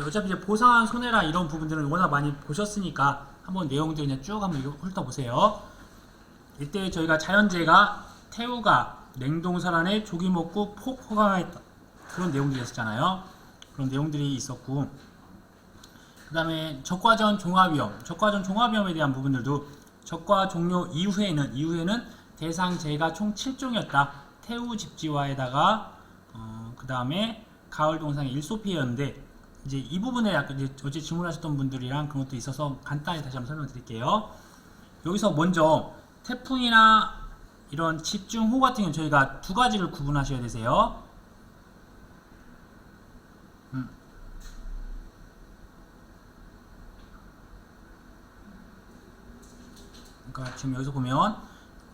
어차피 이제 보상한 손해라 이런 부분들은 워낙 많이 보셨으니까 한번 내용들 그냥 쭉 한번 훑어보세요. 이때 저희가 자연재해가 태우가 냉동설안에 조기 먹고 폭 호강했다 그런 내용들이 있었잖아요. 그런 내용들이 있었고, 그 다음에 적과전 종합위험에 대한 부분들도 적과 종료 이후에는 대상 재해가 총 7종이었다. 태우 집지와에다가 그 다음에 가을 동상의 일소 피해였는데, 이제 이 부분에 약간 이제 어제 질문하셨던 분들이랑 그런 것도 있어서 간단히 다시 한번 설명드릴게요. 여기서 먼저 태풍이나 이런 집중호우 같은 경우는 저희가 두 가지를 구분하셔야 되세요. 그러니까 지금 여기서 보면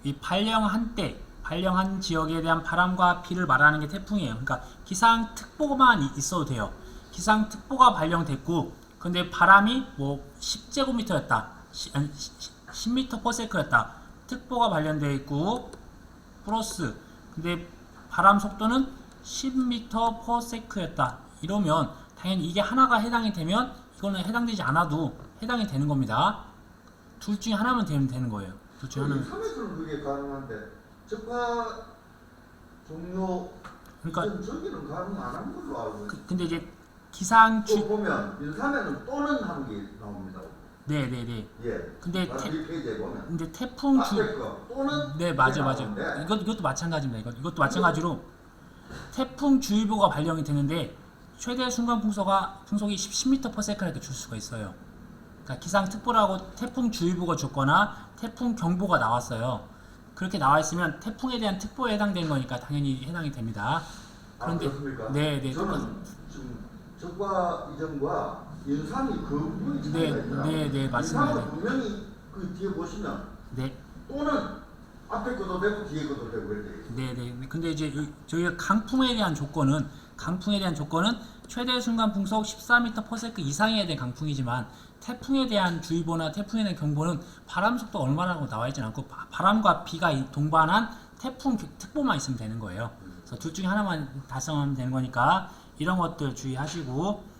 이 발령한 지역에 대한 바람과 비를 말하는 게 태풍이에요. 그러니까 기상특보만 있어도 돼요. 기상특보가 발령됐고, 근데 바람이 뭐 10제곱미터였다, 10m/s였다. 특보가 발령되어 있고 플러스 근데 바람 속도는 10m/s였다. 이러면 당연히 이게 하나가 해당이 되면 이거는 해당되지 않아도 해당이 되는 겁니다. 둘 중에 하나만 되는 거예요. 둘 중에 하나는. 3m는 그게 가능한데 적화 종료 그러니까 저기는 가능 안 한 걸로 알고 있어요. 근데 이제 또 보면 인삼에는 또는 하는 게 나옵니다. 네네네. 예. 근데 페이지에 보면. 근데 태풍 또는 네, 맞아. 이것도 마찬가지입니다. 이것도 마찬가지로 태풍 주의보가 발령이 되는데 최대 순간 풍속이 10m/s를 이렇게 줄 수가 있어요. 그러니까 기상특보라고 태풍 주의보가 줬거나 태풍 경보가 나왔어요. 그렇게 나와 있으면 태풍에 대한 특보에 해당되는 거니까 당연히 해당이 됩니다. 그런데 네, 저는 지금 적과 이전과 인삼이 그 부분이 차이가 있더라고요. 네, 맞습니다. 인삼은 분명히 그 뒤에 보시면 네. 또는 앞에 것도 되고 뒤에 것도 되고 그렇게 네. 근데 이제 저희가 강풍에 대한 조건은 최대 순간 풍속 14m/s 이상이어야 된 강풍이지만 태풍에 대한 주의보나 태풍에 대한 경보는 바람 속도 얼마라고 나와 있지 않고 바람과 비가 동반한 태풍 특보만 있으면 되는 거예요. 그래서 둘 중에 하나만 달성하면 되는 거니까 이런 것들 주의하시고,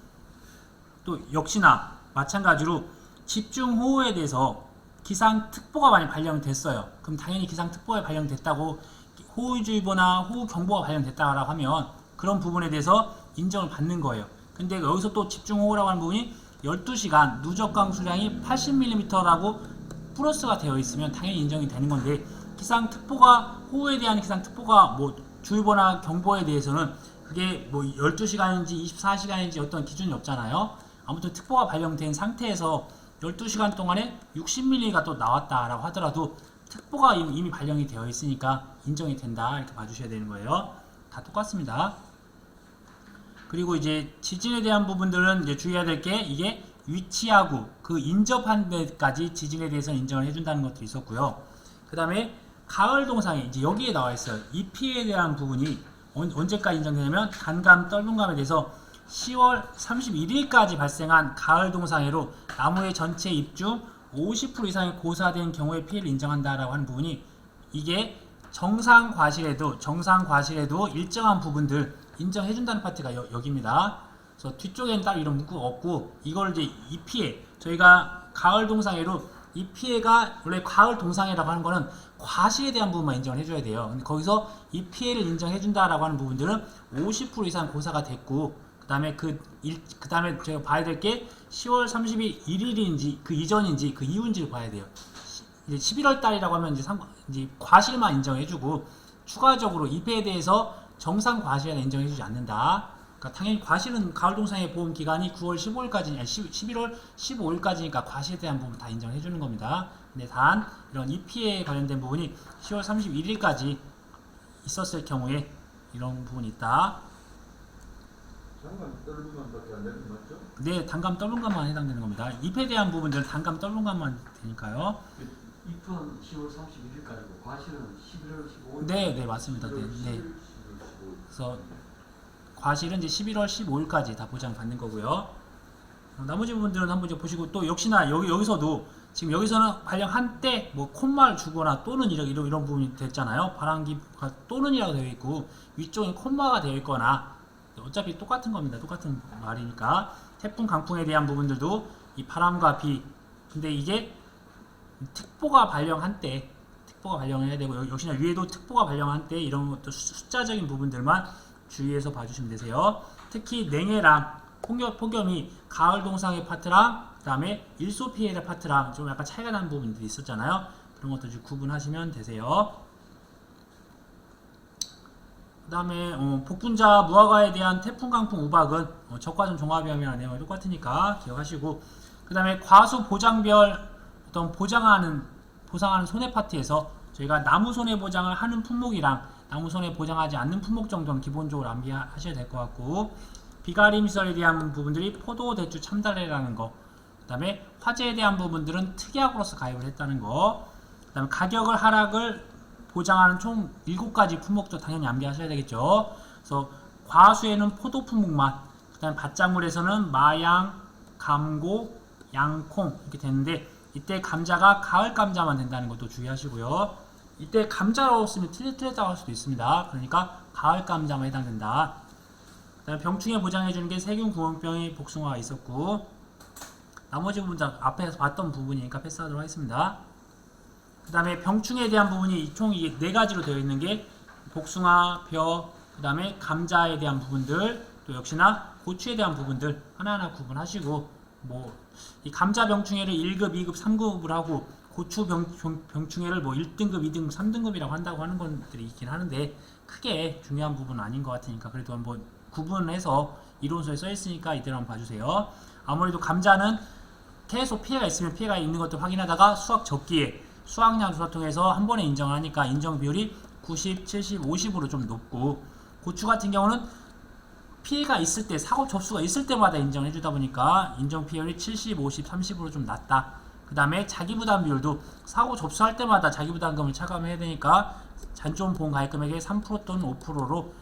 또 역시나 마찬가지로 집중호우에 대해서 기상특보가 많이 발령됐어요. 그럼 당연히 기상특보가 발령됐다고 호우주의보나 호우경보가 발령됐다고 하면 그런 부분에 대해서 인정을 받는 거예요. 근데 여기서 또 집중호우라고 하는 부분이 12시간 누적 강수량이 80mm라고 플러스가 되어 있으면 당연히 인정이 되는 건데, 기상특보가 호우에 대한 기상특보가 뭐 주의보나 경보에 대해서는 그게 뭐 12시간인지 24시간인지 어떤 기준이 없잖아요. 아무튼 특보가 발령된 상태에서 12시간 동안에 60mm가 또 나왔다라고 하더라도 특보가 이미 발령이 되어 있으니까 인정이 된다, 이렇게 봐주셔야 되는 거예요. 다 똑같습니다. 그리고 이제 지진에 대한 부분들은 이제 주의해야 될 게, 이게 위치하고 그 인접한 데까지 지진에 대해서 인정을 해준다는 것도 있었고요. 그 다음에 가을 동상에 이제 여기에 나와 있어요. 이 피해에 대한 부분이 언제까지 인정되냐면 단감 떨분감에 대해서 10월 31일까지 발생한 가을 동상해로 나무의 전체 잎 중 50% 이상이 고사된 경우에 피해를 인정한다라고 하는 부분이, 이게 정상 과실에도 일정한 부분들 인정해준다는 파트가 여기입니다. 그래서 뒤쪽에는 따로 이런 문구가 없고, 이걸 이제 이 피해, 저희가 가을 동상해로 이 피해가 원래 가을 동상해라고 하는 거는 과실에 대한 부분만 인정을 해줘야 돼요. 근데 거기서 이 피해를 인정해준다라고 하는 부분들은 50% 이상 고사가 됐고, 그 다음에 저희가 봐야 될 게 10월 31일인지 그 이전인지 그 이후인지를 봐야 돼요. 이제 11월 달이라고 하면 이제 과실만 인정해주고, 추가적으로 이 피해에 대해서 정상 과실에 인정해주지 않는다. 그러니까 당연히 과실은 가을 동상의 보험 기간이 9월 15일까지, 11월 15일까지니까 과실에 대한 부분 다 인정해주는 겁니다. 근데 단 이런 이 피해에 관련된 부분이 10월 31일까지 있었을 경우에 이런 부분이 있다. 단감 떨분감밖에 안 되는 거 맞죠? 네, 단감 떨분감만 해당되는 겁니다. 잎에 대한 부분들은 단감 떨분감만 되니까요. 잎은 10월 31일까지고 과실은 11월 15일. 네, 맞습니다. 네. 그래서 과실은 이제 11월 15일까지 다 보장받는 거고요. 나머지 부분들은 한번 이제 보시고, 또 역시나 여기서도 지금 여기서는 발령한 때 뭐 콤마를 주거나 또는 이런 부분이 됐잖아요. 바람기가 또는이라고 되어 있고 위쪽에 콤마가 되어 있거나 어차피 똑같은 겁니다. 똑같은 말이니까 태풍 강풍에 대한 부분들도 이 바람과 비 근데 이게 특보가 발령한 때 특보가 발령해야 되고 역시나 위에도 특보가 발령한 때 이런 것도 숫자적인 부분들만 주의해서 봐주시면 되세요. 특히 냉해랑 폭염이 가을 동상의 파트랑 그 다음에 일소 피해의 파트랑 좀 약간 차이가 나는 부분들이 있었잖아요. 그런 것도 좀 구분하시면 되세요. 그 다음에 복분자 무화과에 대한 태풍 강풍 우박은 적과점 종합이하면 내용이 똑같으니까 기억하시고 그 다음에 과수 보장별 어떤 보상하는 손해 파트에서 저희가 나무 손해 보장을 하는 품목이랑 나무 손해 보장하지 않는 품목 정도는 기본적으로 암기하셔야 될 것 같고 비가림 시설에 대한 부분들이 포도, 대추, 참다래라는 거 그 다음에 화재에 대한 부분들은 특약으로서 가입을 했다는 거 그 다음에 가격을 하락을 보장하는 총 7가지 품목도 당연히 암기하셔야 되겠죠. 그래서 과수에는 포도 품목만 그 다음에 밭작물에서는 마양, 감고, 양콩 이렇게 되는데 이때 감자가 가을 감자만 된다는 것도 주의하시고요. 이때 감자로 쓰면 틀렸다고 할 수도 있습니다. 그러니까 가을 감자만 해당된다. 그다음에 병충해 보장해주는 게 세균 구멍병이 복숭아가 있었고 나머지 부분은 앞에서 봤던 부분이니까 패스하도록 하겠습니다. 그 다음에 병충해에 대한 부분이 총 4가지로 되어 있는 게 복숭아, 벼, 그 다음에 감자에 대한 부분들 또 역시나 고추에 대한 부분들 하나하나 구분하시고 이 감자 병충해를 1급, 2급, 3급을 하고 고추 병충해를 1등급, 2등급, 3등급이라고 한다고 하는 것들이 있긴 하는데 크게 중요한 부분은 아닌 것 같으니까 그래도 한번 구분해서 이론서에 써 있으니까 이대로 한번 봐주세요. 아무래도 감자는 계속 피해가 있으면 피해가 있는 것도 확인하다가 수확 적기에 수확량 조사 통해서 한 번에 인정을 하니까 인정 비율이 90, 70, 50으로 좀 높고 고추 같은 경우는 피해가 있을 때 사고 접수가 있을 때마다 인정을 해주다 보니까 인정 비율이 70, 50, 30으로 좀 낮다. 그 다음에 자기부담 비율도 사고 접수할 때마다 자기부담금을 차감해야 되니까 잔존 보험 가입 금액의 3% 또는 5%로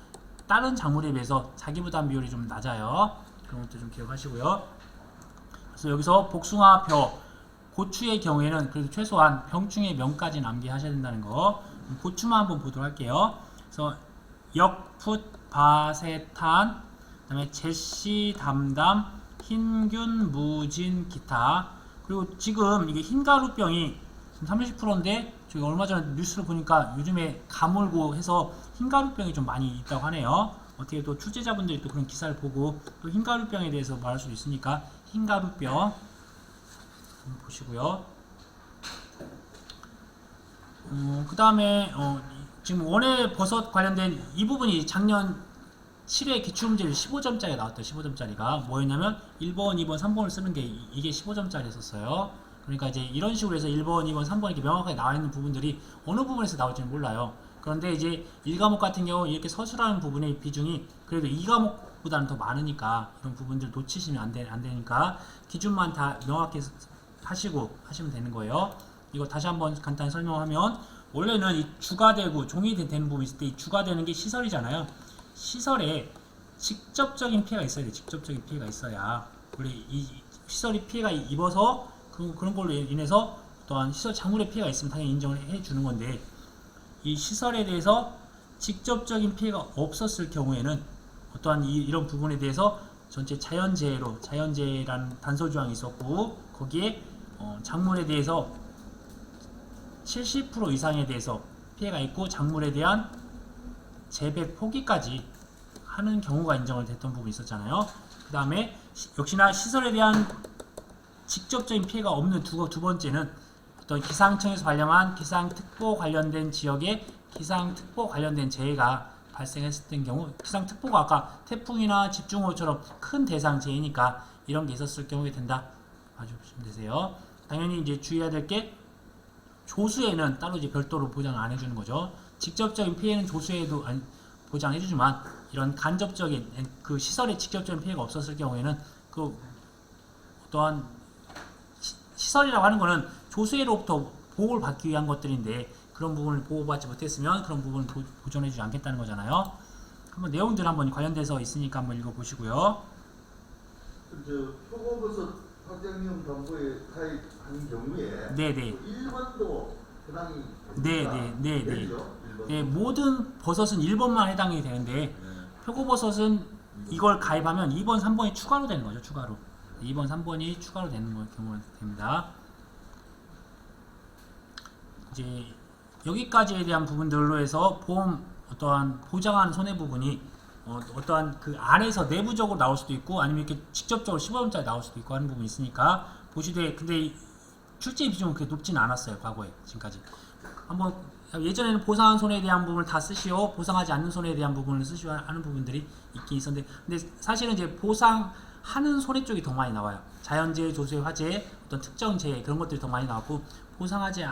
다른 작물에 비해서 자기부담 비율이 좀 낮아요. 그런 것도 좀 기억하시고요. 그래서 여기서 복숭아, 벼, 고추의 경우에는 그래도 최소한 병충해 명까지는 암기하셔야 된다는 거. 고추만 한번 보도록 할게요. 그래서 역풋, 바세탄, 그다음에 제시, 담담, 흰균, 무진, 기타. 그리고 지금 이게 흰가루병이 30%인데 저희 얼마 전에 뉴스를 보니까 요즘에 가물고 해서 흰가루병이 좀 많이 있다고 하네요. 어떻게 또 출제자분들이 또 그런 기사를 보고 또 흰가루병에 대해서 말할 수도 있으니까 흰가루병 보시고요. 그 다음에 지금 원예 버섯 관련된 이 부분이 작년 7회 기출문제를 15점짜리 나왔던 15점짜리가 뭐였냐면 1번, 2번, 3번을 쓰는 게 이게 15점짜리였었어요. 그러니까 이제 이런 식으로 해서 1번, 2번, 3번 이렇게 명확하게 나와 있는 부분들이 어느 부분에서 나올지는 몰라요. 그런데 이제 1과목 같은 경우 이렇게 서술하는 부분의 비중이 그래도 2과목보다는 더 많으니까 이런 부분들 놓치시면 안 되니까 기준만 다 명확히 하시고 하시면 되는 거예요. 이거 다시 한번 간단히 설명하면 원래는 이 주가 되고 종이 되는 부분이 있을 때 이 주가 되는 게 시설이잖아요. 시설에 직접적인 피해가 있어야 돼. 직접적인 피해가 있어야 원래 이 시설이 피해가 입어서 그런 걸로 인해서 또한 시설 작물에 피해가 있으면 당연히 인정을 해주는 건데 이 시설에 대해서 직접적인 피해가 없었을 경우에는 어떠한 이런 부분에 대해서 전체 자연재해라는 단서조항이 있었고 거기에 작물에 대해서 70% 이상에 대해서 피해가 있고 작물에 대한 재배 포기까지 하는 경우가 인정을 됐던 부분이 있었잖아요. 그 다음에 역시나 시설에 대한 직접적인 피해가 없는 두 번째는 어떤 기상청에서 발령한 기상특보 관련된 지역에 기상특보 관련된 재해가 발생했을 경우 기상특보가 아까 태풍이나 집중호우처럼 큰 대상 재해니까 이런 게 있었을 경우에 된다. 봐주시면 되세요. 당연히 이제 주의해야 될 게 조수에는 따로 이제 별도로 보장을 안 해주는 거죠. 직접적인 피해는 조수에도 보장해주지만 이런 간접적인 그 시설에 직접적인 피해가 없었을 경우에는 그 또한 시설이라고 하는 거는 조수회로부터 보호를 받기 위한 것들인데 그런 부분을 보호받지 못했으면 그런 부분을 보존해주지 않겠다는 거잖아요. 한번 내용들 한번 관련돼서 있으니까 한번 읽어보시고요. 표고버섯 확장용 담보에 가입한 경우에 네네. 1번도 해당이 네네네네. 네, 모든 버섯은 1번만 해당이 되는데 표고버섯은 이걸 가입하면 2번, 3번이 추가로 되는 거죠. 추가로. 2번, 3번이 추가로 되는 경우가 됩니다. 이제 여기까지에 대한 부분들로 해서 보험 어떠한 보장하는 손해 부분이 어떠한 그 안에서 내부적으로 나올 수도 있고 아니면 이렇게 직접적으로 15원짜리 나올 수도 있고 하는 부분이 있으니까 보시되 근데 출제 비중은 그렇게 높지는 않았어요. 과거에 지금까지. 한번 예전에는 보상한 손해에 대한 부분을 다 쓰시오, 보상하지 않는 손해에 대한 부분을 쓰시오 하는 부분들이 있긴 있었는데, 근데 사실은 이제 보상하는 손해 쪽이 더 많이 나와요. 자연재해, 조수의 화재, 어떤 특정 재해 그런 것들이 더 많이 나왔고 보상하지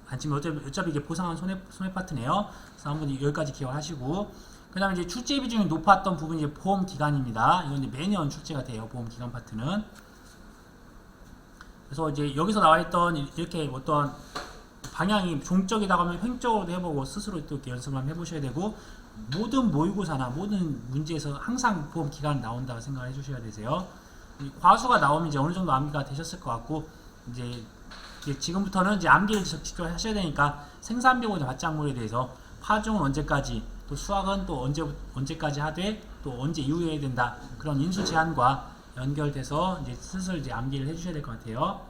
않지만 어차피 이게 보상한 손해 파트네요. 그래서 한번 여기까지 기억하시고, 그 다음에 이제 출제 비중이 높았던 부분이 이제 보험 기간입니다. 이건 이제 매년 출제가 돼요. 보험 기간 파트는. 그래서 이제 여기서 나와 있던 이렇게 어떤 방향이 종적이다 하면 횡적으로도 해보고 스스로 또 이렇게 연습을 한번 해보셔야 되고, 모든 모의고사나 모든 문제에서 항상 보험 기간 나온다고 생각을 해주셔야 되세요. 과수가 나오면 이제 어느 정도 암기가 되셨을 것 같고, 이제 지금부터는 이제 암기를 직접 하셔야 되니까 생산비보다 맞장물에 대해서 파종은 언제까지, 또 수확은 또 언제까지 하되 또 언제 이후에 해야 된다, 그런 인수 제한과 연결돼서 이제 슬슬 이제 암기를 해주셔야 될 것 같아요.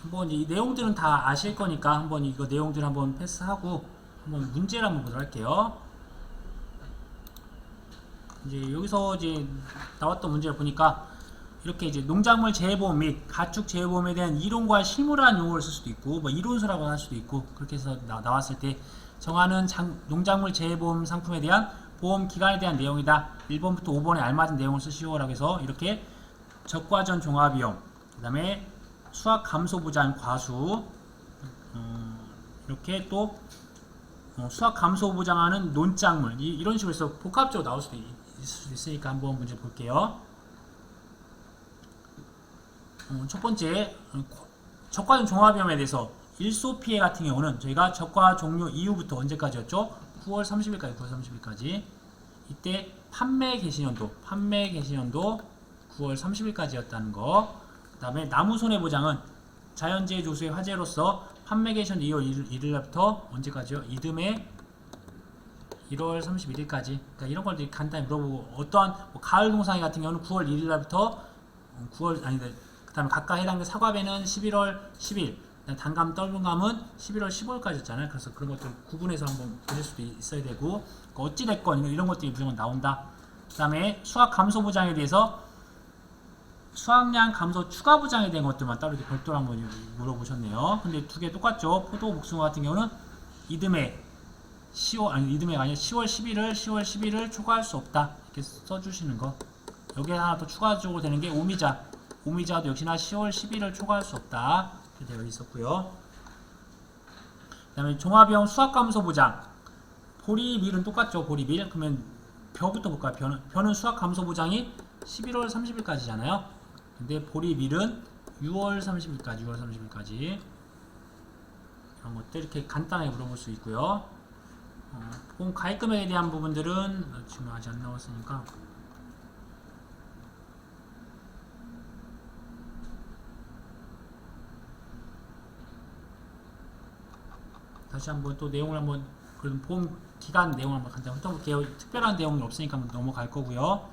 한번 이 내용들은 다 아실 거니까 한번 이거 내용들 한번 패스하고 한번 문제를 한번 보도록 할게요. 이제 여기서 이제 나왔던 문제를 보니까 이렇게 이제 농작물 재해보험 및 가축 재해보험에 대한 이론과 실무라는 용어를 쓸 수도 있고 뭐 이론서라고 할 수도 있고, 그렇게 해서 나왔을 때 정하는 농작물 재해보험 상품에 대한 보험 기간에 대한 내용이다. 1번부터 5번에 알맞은 내용을 쓰시오라고 해서 이렇게 적과전 종합위험, 그 다음에 수확 감소 보장 과수, 이렇게 또 수확 감소 보장하는 논작물, 이런 식으로 해서 복합적으로 나올 수도 있으니까 한번 문제 볼게요. 첫 번째, 적과전 종합위험에 대해서 일소 피해 같은 경우는 저희가 적과 종료 이후부터 언제까지였죠? 9월 30일까지 9월 30일까지. 이때 판매 개시년도 9월 30일까지였다는 거. 그 다음에 나무 손해보장은 자연재해 조수의 화재로서 판매 개시년도 2월 1일부터 언제까지요? 이듬해 1월 31일까지. 그러니까 이런 걸 간단히 물어보고, 어떠한 가을 동상이 같은 경우는 9월 1일부터 그 다음에 각각 해당된 사과배는 11월 10일, 단감 떫은감은 11월 15일까지였잖아요. 그래서 그런 것들 구분해서 한번 보실 수도 있어야 되고, 어찌됐건 이런 것들이 무조건 나온다. 그 다음에 수확 감소 보장에 대해서 수확량 감소 추가 보장에 대한 것들만 따로 이렇게 별도로 한번 물어보셨네요. 근데 두 개 똑같죠. 포도, 복숭아 같은 경우는 이듬해가 아니라 10월 11을 초과할 수 없다, 이렇게 써주시는 거. 여기에 하나 더 추가적으로 되는 게 오미자도 역시나 10월 11을 초과할 수 없다, 이렇게 되어 있었고요. 그 다음에 종합형 수확감소 보장, 보리밀은 똑같죠. 보리밀. 그러면 벼부터 볼까요? 벼는 수확감소 보장이 11월 30일까지잖아요. 근데 보리밀은 6월 30일까지. 이런 것들 이렇게 간단하게 물어볼 수 있고요. 보험 가입금액에 대한 부분들은 지금 아직 안 나왔으니까 다시 한번 또 내용을 한번, 그래도 보험 기간 내용을 한번 간단히 훑어볼게요. 특별한 내용이 없으니까 한번 넘어갈 거고요.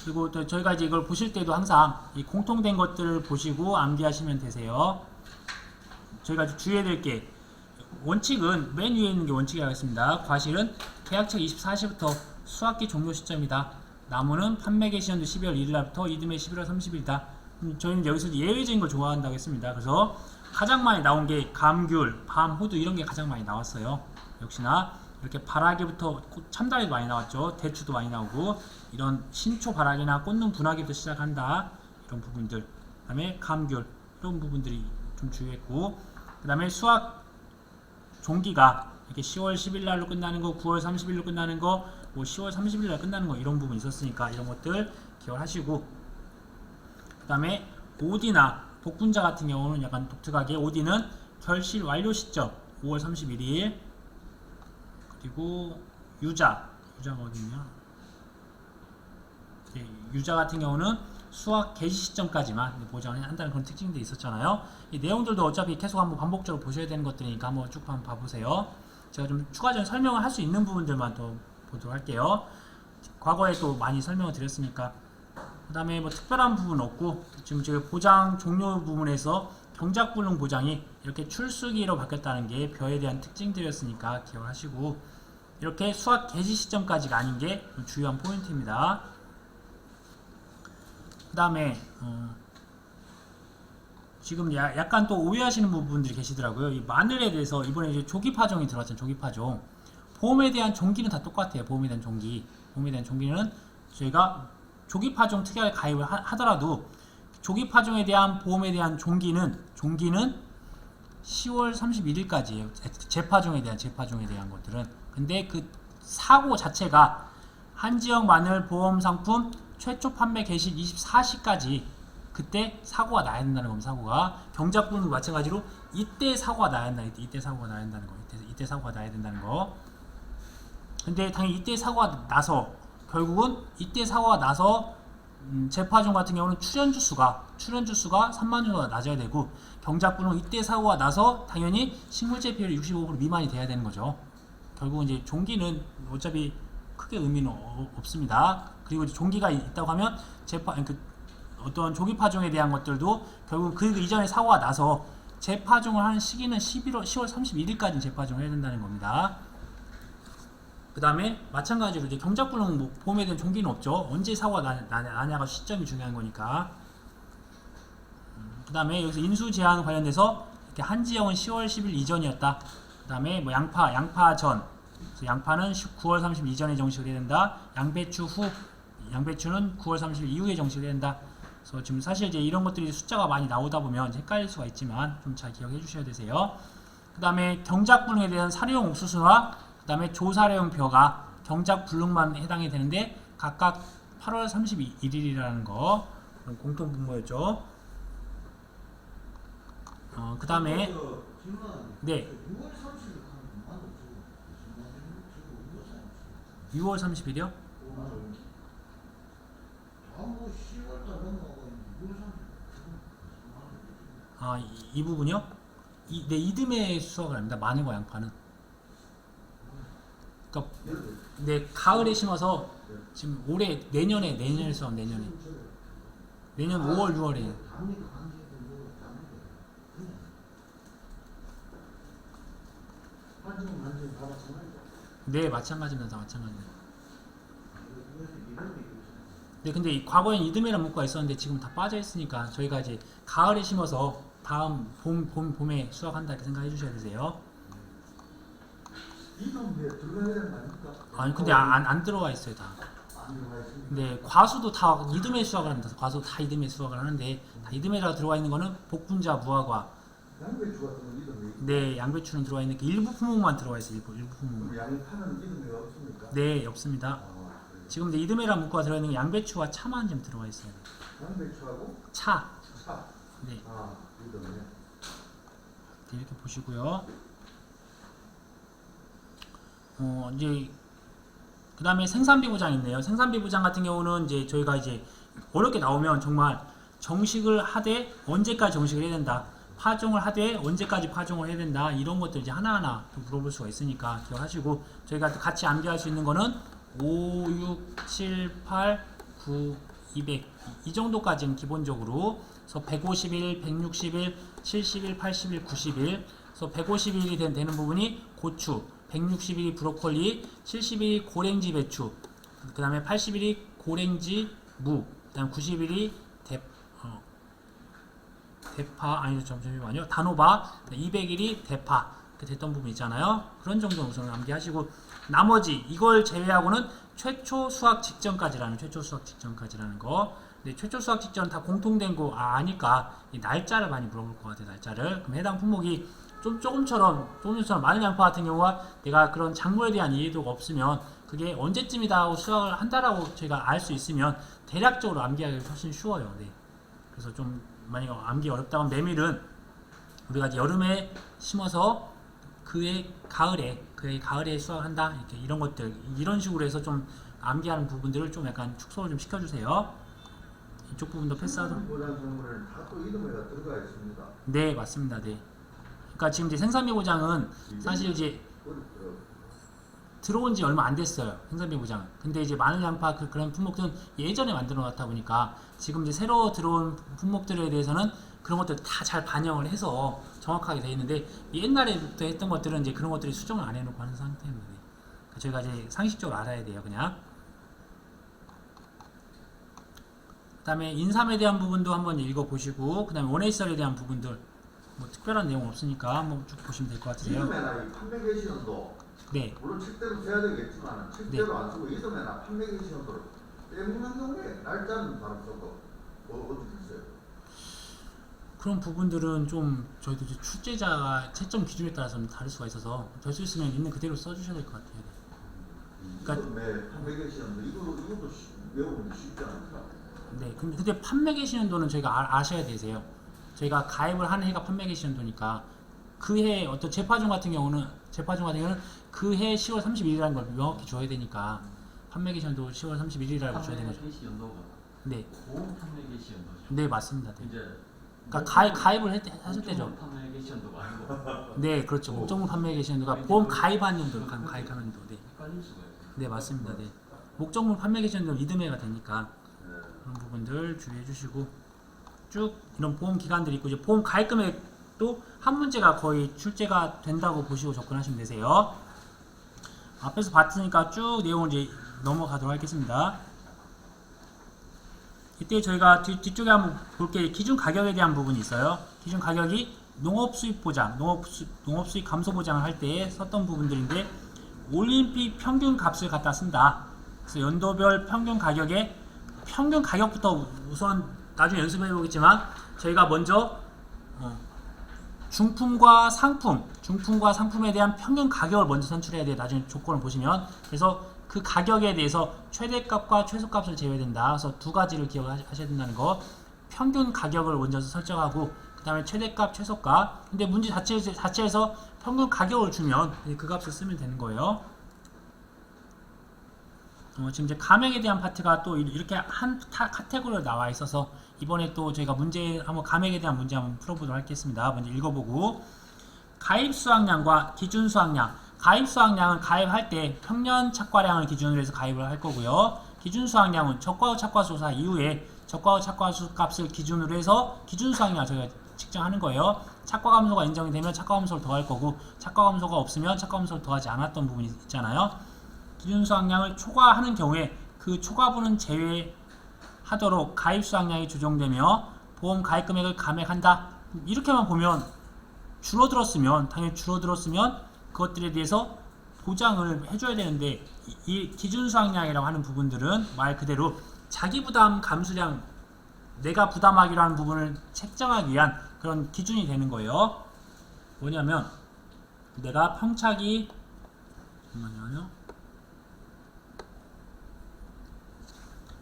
그리고 또 저희가 이제 이걸 보실 때도 항상 이 공통된 것들을 보시고 암기하시면 되세요. 저희가 주의해야 될 게, 원칙은 맨 위에 있는 게 원칙이라고 했습니다. 과실은 계약처 24시부터 수확기 종료 시점이다. 나무는 판매 개시연도 12월 1일부터 이듬해 11월 30일이다. 저희는 여기서 예외적인 걸 좋아한다고 했습니다. 그래서 가장 많이 나온 게 감귤, 밤, 호두 이런 게 가장 많이 나왔어요. 역시나 이렇게 바라기부터 참다리도 많이 나왔죠. 대추도 많이 나오고, 이런 신초 바라기나 꽃눈 분화기부터 시작한다, 이런 부분들. 그 다음에 감귤, 이런 부분들이 좀 주의했고, 그 다음에 수확 종기가 이렇게 10월 10일 날로 끝나는 거, 9월 30일로 끝나는 거, 뭐 10월 30일 날 끝나는 거, 이런 부분이 있었으니까 이런 것들 기억하시고, 그 다음에 오디나 복분자 같은 경우는 약간 독특하게, 오디는 결실 완료 시점 5월 31일, 그리고 유자가 어디냐? 유자 같은 경우는 수확 개시 시점까지만 보장을 한다는 그런 특징들이 있었잖아요. 이 내용들도 어차피 계속 한번 반복적으로 보셔야 되는 것들이니까 한번 쭉 한번 봐보세요. 제가 좀 추가적인 설명을 할 수 있는 부분들만 더 보도록 할게요. 과거에 또 많이 설명을 드렸으니까. 그 다음에 뭐 특별한 부분 없고, 지금 제가 보장 종료 부분에서 경작불능 보장이 이렇게 출수기로 바뀌었다는 게 벼에 대한 특징들이었으니까 기억하시고, 이렇게 수확 개시 시점까지가 아닌 게 주요한 포인트입니다. 그 다음에 지금 약간 또 오해하시는 부분들이 계시더라고요. 이 마늘에 대해서 이번에 이제 조기 파종이 들어왔잖아요. 조기 파종. 보험에 대한 종기는 다 똑같아요. 보험에 대한 종기. 보험에 대한 종기는 저희가 조기 파종 특약에 가입을 하더라도 조기 파종에 대한 보험에 대한 종기는 10월 31일까지예요. 재파종에 대한 것들은. 근데 그 사고 자체가 한지역 마늘 보험 상품 최초 판매 개시 24시까지 그때 사고가 나야 된다는 겁니다. 사고가 경작불능도 마찬가지로 이때 사고가 나야 된다. 이때 사고가 나야 된다는 거. 이때 사고가 나야 된다는 거. 근데 당연히 이때 사고가 나서 결국은 이때 사고가 나서 재파종 같은 경우는 출현주 수가 3만 정도가 낮아야 되고 경작불능 이때 사고가 나서 당연히 식물재 비율이 65% 미만이 돼야 되는 거죠. 결국은 이제 종기는 어차피 크게 의미는 없습니다. 그리고 이제 종기가 있다고 하면 어떤 조기 파종에 대한 것들도 결국 그 이전에 사고가 나서 재파종을 하는 시기는 10월 31일까지 재파종을 해야 된다는 겁니다. 그 다음에 마찬가지로 이제 경작불능 보험에 대한 종기는 없죠. 언제 사고가 나냐가 시점이 중요한 거니까. 그 다음에 여기서 인수 제한 관련돼서 이렇게 한지역은 10월 10일 이전이었다. 그 다음에 뭐 양파 전, 양파는 9월 30일 이전에 정식을 해야 된다. 양배추는 9월 30일 이후에 정식을 해야 된다. 그래서 지금 사실 이제 이런 것들이 숫자가 많이 나오다 보면 헷갈릴 수가 있지만 좀 잘 기억해 주셔야 되세요. 그 다음에 경작불능에 대한 사료용 옥수수와 그 다음에 조사료용 벼가 경작불능만 해당이 되는데 각각 8월 31일이라는 거 그런 공통분모였죠. 그 다음에 네 6월 30일이요? 이 부분이요? 네, 이듬해 수확을 합니다. 마늘과 양파는. 그러니까 네, 가을에 심어서 지금 올해 내년에 수확 내년 5월 6월에. 네, 마찬가지입니다. 다 마찬가지입니다. 네, 근데 과거엔 이듬해라는 문구가 있었는데 지금 다 빠져 있으니까 저희가 이제 가을에 심어서 다음 봄에 수확한다 이렇게 생각해 주셔야 되세요. 이듬해 들어가야 되는 거 아닙니까? 아니 근데 안 들어와 있어요 다. 안 들어가 있습니다. 네, 과수도 다 이듬해 수확을 합니다. 과수 다 이듬해 수확을 하는데 다 이듬해라고 들어와 있는 거는 복분자, 무화과. 양배추 같은 건 이듬해. 네, 양배추는 들어와 있는 게 일부 품목만 들어와 있어요. 일부 품목. 그럼 양파는 이듬해가 없습니까? 네, 없습니다. 그래요. 지금 이제 이듬해라는 문구가 들어 있는 게 양배추와 차만 좀 들어와 있어요. 양배추하고 차. 차. 네, 이듬해. 이렇게 보시고요. 이제 그 다음에 생산비 보장 있네요. 생산비 보장 같은 경우는 이제 저희가 이제 어렵게 나오면 정말 정식을 하되 언제까지 정식을 해야 된다. 파종을 하되 언제까지 파종을 해야 된다. 이런 것들 이제 하나하나 또 물어볼 수가 있으니까 기억하시고 저희가 또 같이 암기할 수 있는 거는 5, 6, 7, 8, 9, 200 이 정도까지는 기본적으로 그래서 151, 161, 71, 81, 91 그래서 151이 되는 부분이 고추 160일이 브로콜리, 70일이 고랭지 배추, 그 다음에 80일이 고랭지 무, 그 다음 90일이 대파, 아니죠, 잠시만요. 단호박, 200일이 대파, 이렇게 됐던 부분 있잖아요. 그런 정도 우선 암기하시고, 나머지, 이걸 제외하고는 최초 수확 직전까지라는 거. 근데 최초 수확 직전 다 공통된 거 아니까, 이 날짜를 많이 물어볼 것 같아요, 날짜를. 그럼 해당 품목이 조금처럼 마늘 양파 같은 경우가 내가 그런 작물에 대한 이해도가 없으면 그게 언제쯤이다 하고 수확을 한다라고 저희가 알 수 있으면 대략적으로 암기하기 훨씬 쉬워요. 네. 그래서 좀 만약 암기 어렵다면 메밀은 우리가 이제 여름에 심어서 그해 가을에 수확한다 이렇게 이런 것들 이런 식으로 해서 좀 암기하는 부분들을 좀 약간 축소를 좀 시켜주세요. 이쪽 부분도 패스하도록. 보장 작물에는 다 또 이듬해가 들어가 있습니다. 네, 맞습니다. 네. 그러니까 지금 이제 생산비 보장은 사실 이제 들어온 지 얼마 안 됐어요. 생산비 보장은. 근데 이제 마늘, 양파 그런 품목들은 예전에 만들어 놨다 보니까 지금 이제 새로 들어온 품목들에 대해서는 그런 것들 다 잘 반영을 해서 정확하게 돼 있는데 옛날에부터 했던 것들은 이제 그런 것들이 수정을 안 해놓고 하는 상태입니다. 그러니까 저희가 이제 상식적으로 알아야 돼요, 그냥. 그다음에 인삼에 대한 부분도 한번 읽어보시고, 그다음에 원해설에 대한 부분들 뭐 특별한 내용 없으니까 한번 쭉 보시면 될 것 같아요. 이듬해나 이 판매 개시연도 네. 물론 책대로 세야 되겠지만 책대로 안 쓰고 이듬해나 판매 개시연도를 빼먹는 경우에 날짜는 바로 써도 어떻게 했어요? 그런 부분들은 좀 저희도 이제 출제자가 채점 기준에 따라서 좀 다를 수가 있어서 될 수 있으면 있는 그대로 써주셔야 될 것 같아요. 그러니까 이듬해 판매 개시연도 이것도 외우는 쉽지 않더라. 네, 근데 판매 개시연도는 저희가 아셔야 되세요. 저희가 가입을 한 해가 판매 개시연도니까 그 해 어떤 재파종 같은 경우는 그 해 10월 31일이라는 걸 명확히 줘야 되니까 판매 개시연도 10월 31일이라고 줘야 되는 거죠. 판매 개시 연도가 네, 보험 판매 개시 연도죠. 네 맞습니다. 네. 이제 그러니까 가입을 하실 때죠. 목적물 판매 개시 연도가 아니고 네, 그렇죠. 목적물 판매 개시연도가 보험 가입한 연도, 가입한 연도. 네, 헷갈릴 수가 있어요. 네 맞습니다. 네. 목적물 판매 개시연도는 이듬해가 되니까 그런 부분들 주의해 주시고 쭉 이런 보험 기간들이 있고 이제 보험 가입 금액도 한 문제가 거의 출제가 된다고 보시고 접근하시면 되세요. 앞에서 봤으니까 쭉 내용을 이제 넘어가도록 하겠습니다. 이때 저희가 뒤쪽에 한번 볼게 기준 가격에 대한 부분이 있어요. 기준 가격이 농업수입 보장, 농업수입 감소 보장을 할 때 썼던 부분들인데 올림픽 평균 값을 갖다 쓴다. 그래서 연도별 평균 가격에 평균 가격부터 우선 나중에 연습해 보겠지만 저희가 먼저 중품과 상품에 대한 평균 가격을 먼저 산출해야 돼요. 나중에 조건을 보시면. 그래서 그 가격에 대해서 최대값과 최소값을 제외된다. 그래서 두 가지를 기억하셔야 된다는 거. 평균 가격을 먼저 설정하고 그 다음에 최대값, 최소값. 근데 문제 자체에서 평균 가격을 주면 그 값을 쓰면 되는 거예요. 지금 이제 가맥에 대한 파트가 또 이렇게 한 카테고리로 나와 있어서 이번에 또 저희가 가맥에 대한 문제 한번 풀어보도록 하겠습니다. 먼저 읽어보고 가입 수확량과 기준 수확량. 가입 수확량은 가입할 때 평년 착과량을 기준으로 해서 가입을 할 거고요. 기준 수확량은 적과 후 착과 조사 이후에 적과 후 착과 수 값을 기준으로 해서 기준 수확량을 저희가 측정하는 거예요. 착과 감소가 인정이 되면 착과 감소를 더할 거고 착과 감소가 없으면 착과 감소를 더하지 않았던 부분이 있잖아요. 기준 수확량을 초과하는 경우에 그 초과분은 제외하도록 가입 수확량이 조정되며 보험 가입 금액을 감액한다. 이렇게만 보면 당연히 줄어들었으면 그것들에 대해서 보장을 해줘야 되는데 이 기준 수확량이라고 하는 부분들은 말 그대로 자기 부담 감수량, 내가 부담하기로 하는 부분을 책정하기 위한 그런 기준이 되는 거예요. 뭐냐면 내가 평착이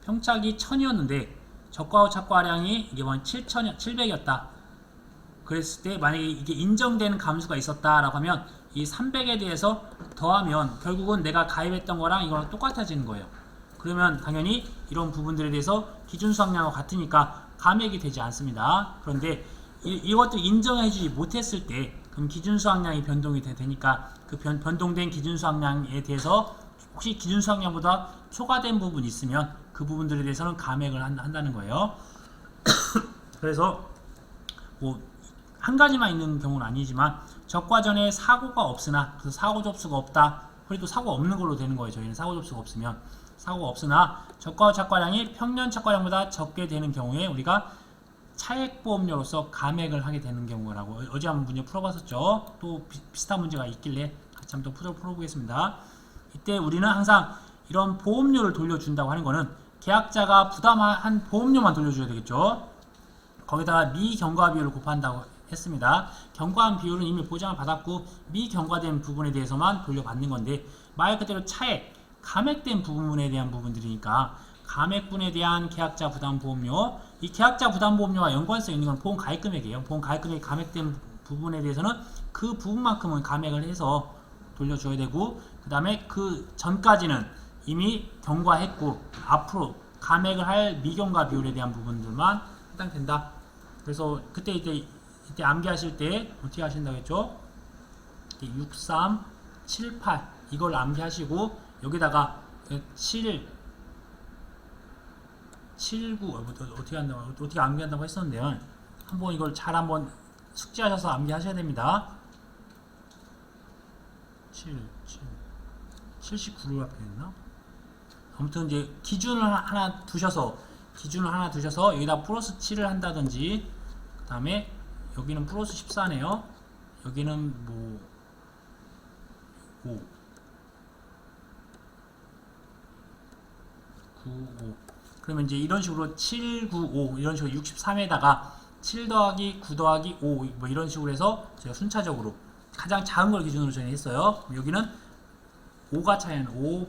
평착이 1000이었는데 적과 후 착과량이 이게 700이었다. 그랬을 때 만약에 이게 인정되는 감수가 있었다라고 하면 이 300에 대해서 더하면 결국은 내가 가입했던 거랑 이거랑 똑같아지는 거예요. 그러면 당연히 이런 부분들에 대해서 기준 수확량과 같으니까 감액이 되지 않습니다. 그런데 이것들 인정해주지 못했을 때 그럼 기준 수확량이 변동이 되니까 그 변동된 기준 수확량에 대해서 혹시 기준 수확량보다 초과된 부분이 있으면 그 부분들에 대해서는 감액을 한다는 거예요. 그래서 뭐 한 가지만 있는 경우는 아니지만 적과 전에 사고가 없으나 그래서 사고 접수가 없다. 그래도 사고 없는 걸로 되는 거예요. 저희는 사고 접수가 없으면 사고가 없으나 적과 후 착과량이 평년 착과량보다 적게 되는 경우에 우리가 차액보험료로서 감액을 하게 되는 경우라고 어제 한번 문제 풀어봤었죠. 또 비슷한 문제가 있길래 같이 한번 또 풀어보겠습니다. 이때 우리는 항상 이런 보험료를 돌려준다고 하는 거는 계약자가 부담한 보험료만 돌려줘야 되겠죠. 거기다가 미경과 비율을 곱한다고 했습니다. 경과한 비율은 이미 보장을 받았고 미경과된 부분에 대해서만 돌려받는 건데 말 그대로 차액, 감액된 부분에 대한 부분들이니까 감액분에 대한 계약자 부담보험료, 이 계약자 부담보험료와 연관성 있는 건 보험 가입금액이에요. 보험 가입금액이 감액된 부분에 대해서는 그 부분만큼은 감액을 해서 돌려줘야 되고 그 다음에 그 전까지는 이미 경과했고 앞으로 감액을 할 미경과 비율에 대한 부분들만 해당된다. 그래서 이때 암기하실 때 어떻게 하신다고 했죠? 63 7, 8 이걸 암기하시고 여기다가 7, 7, 9 어떻게 암기한다고 했었는데요. 한번 이걸 잘 한번 숙지하셔서 암기하셔야 됩니다. 79를 앞에 했나? 아무튼 이제 기준을 하나 두셔서 여기다 플러스 7을 한다든지, 그 다음에 여기는 플러스 14네요. 여기는 뭐 5 9 5 그러면 이제 이런 식으로 7 9 5 이런 식으로 63에다가 7 더하기 9 더하기 5 뭐 이런 식으로 해서 제가 순차적으로 가장 작은 걸 기준으로 저희 했어요. 여기는 5가 차이는 5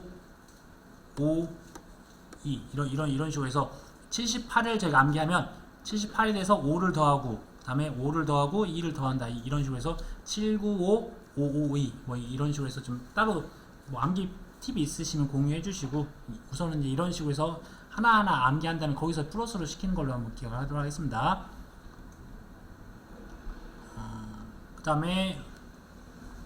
2 이런 식으로 해서 78을 저희가 암기하면 78에 대해서 5를 더하고 그 다음에 5를 더하고 2를 더한다 이런 식으로 해서 795 552 뭐 이런 식으로 해서 좀 따로 뭐 암기 팁이 있으시면 공유해 주시고, 우선은 이제 이런 식으로 해서 하나하나 암기한 다음에 거기서 플러스로 시키는 걸로 한번 기억을 하도록 하겠습니다. 그 다음에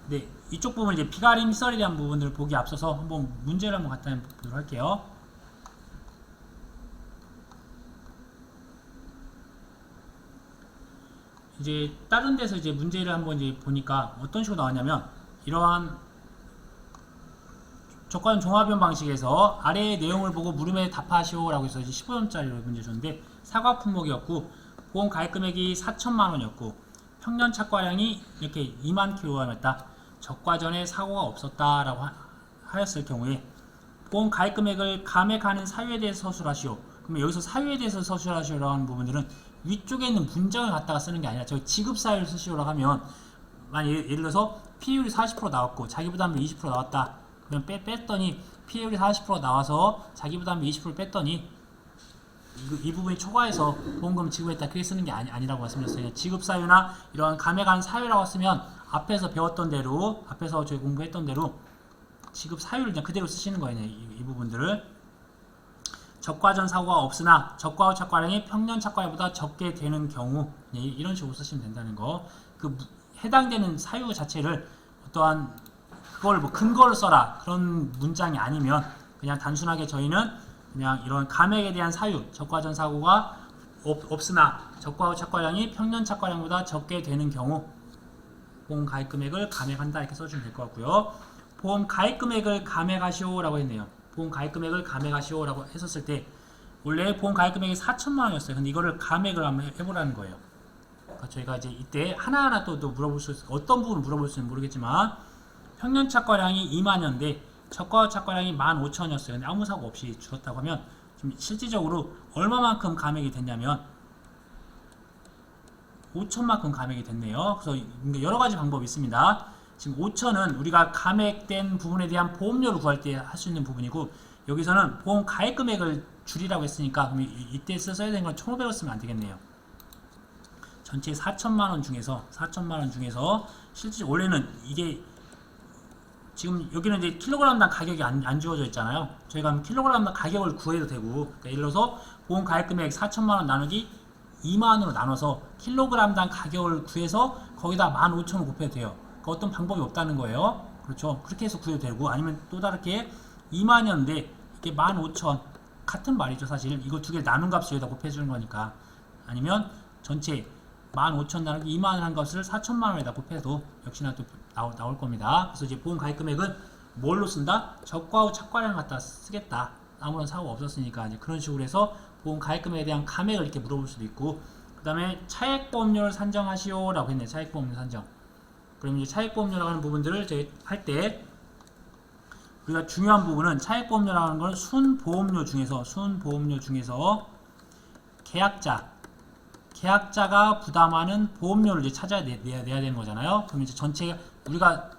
네, 이쪽 부분 이제 비가림 썰에 대한 부분을 보기 앞서서 한번 문제를 한번 갖다 보도록 할게요. 이제 다른 데서 이제 문제를 한번 이제 보니까 어떤 식으로 나왔냐면, 이러한 조건 종합변 방식에서 아래의 내용을 보고 물음에 답하시오라고 해서 이제 15점짜리로 문제 줬는데, 사과 품목이었고 보험 가입 금액이 4천만원이었고 평년 착과량이 이렇게 2만 kg이었다. 적과 전에 사고가 없었다라고 하였을 경우에 보험 가입 금액을 감액하는 사유에 대해서 서술하시오. 그러면 여기서 사유에 대해서 서술하시오라고 하는 부분들은 위쪽에 있는 문장을 갖다가 쓰는 게 아니라 저희 지급 사유를 쓰시오라고 하면, 만약 예를 들어서 피해율이 40% 나왔고 자기 부담률 20% 나왔다. 그럼 뺐더니 피해율이 40% 나와서 자기 부담률 20% 뺐더니 이 부분이 초과해서 보험금 지급했다, 그렇게 쓰는 게 아니라고 말씀드렸어요. 지급 사유나 이러한 감액한 사유라고 쓰면 앞에서 배웠던 대로, 앞에서 저희 공부했던 대로 지급 사유를 그냥 그대로 쓰시는 거예요. 이 부분들을. 적과 전 사고가 없으나 적과 후 착과량이 평년 착과량보다 적게 되는 경우, 이런 식으로 쓰시면 된다는 거. 그 해당되는 사유 자체를 어떠한 그걸 뭐 근거를 써라 그런 문장이 아니면, 그냥 단순하게 저희는 그냥 이런 감액에 대한 사유, 적과 전 사고가 없으나 적과 후 착과량이 평년 착과량보다 적게 되는 경우 보험 가입 금액을 감액한다, 이렇게 써주면 될 것 같고요. 보험 가입 금액을 감액하시오라고 했네요. 보험 가입 금액을 감액하시오라고 했었을 때 원래 보험 가입 금액이 4천만 원이었어요. 근데 이거를 감액을 한번 해보라는 거예요. 그러니까 저희가 이제 이때 하나하나 또 물어볼 수 있어요. 어떤 부분을 물어볼 수는 모르겠지만, 평년 착과량이 2만이었는데 적과 후 착과량이 15,000이었어요. 근데 아무 사고 없이 줄었다고 하면 지금 실질적으로 얼마만큼 감액이 됐냐면 5천만큼 감액이 됐네요. 그래서 여러 가지 방법이 있습니다. 지금 5천은 우리가 감액된 부분에 대한 보험료를 구할 때 할 수 있는 부분이고, 여기서는 보험 가입 금액을 줄이라고 했으니까 그럼 이때 써야 되는 건 1,500원 쓰면 안 되겠네요. 전체 4천만원 중에서 실제 원래는 이게 지금 여기는 이제 킬로그램당 가격이 안 주어져 있잖아요. 저희가 킬로그램당 가격을 구해도 되고, 그러니까 예를 들어서 보험 가입 금액 4천만원 나누기 2만원으로 나눠서 킬로그램당 가격을 구해서 거기다 15,000원 곱해도 돼요. 그러니까 어떤 방법이 없다는 거예요. 그렇죠. 그렇게 해서 구해도 되고, 아니면 또 다르게 2만이었는데 이게 15,000 같은 말이죠. 사실 이거 두 개 나눈 값을 여기다 곱해주는 거니까. 아니면 전체 15,000 나누기 2만원 한 것을 4천만원에다 곱해도 역시나 또 나올 겁니다. 그래서 이제 보험 가입 금액은 뭘로 쓴다? 적과 후 착과량 갖다 쓰겠다. 아무런 사고가 없었으니까 이제 그런 식으로 해서 보험 가입 금액에 대한 감액을 이렇게 물어볼 수도 있고, 그 다음에 차액보험료를 산정하시오라고 했네요. 차액보험료 산정. 그럼 이제 차액보험료라고 하는 부분들을 저희 할 때 우리가 중요한 부분은 차액보험료라고 하는 건 순보험료 중에서 계약자가 부담하는 보험료를 이제 찾아야 내야 되는 거잖아요. 그럼 이제 전체 우리가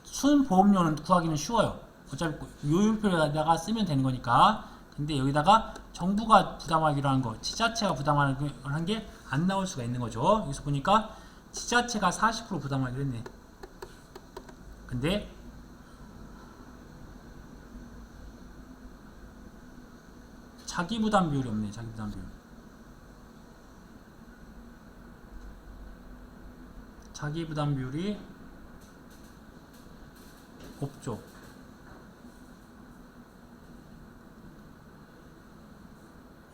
순보험료는 구하기는 쉬워요. 어차피 요율표에다가 쓰면 되는 거니까. 근데 여기다가 정부가 부담하기로 한 거, 지자체가 부담하는 게 안 나올 수가 있는 거죠. 여기서 보니까 지자체가 40% 부담하기로 했네. 근데 자기 부담 비율이 없네. 자기 부담 비율. 자기 부담 비율이 없죠.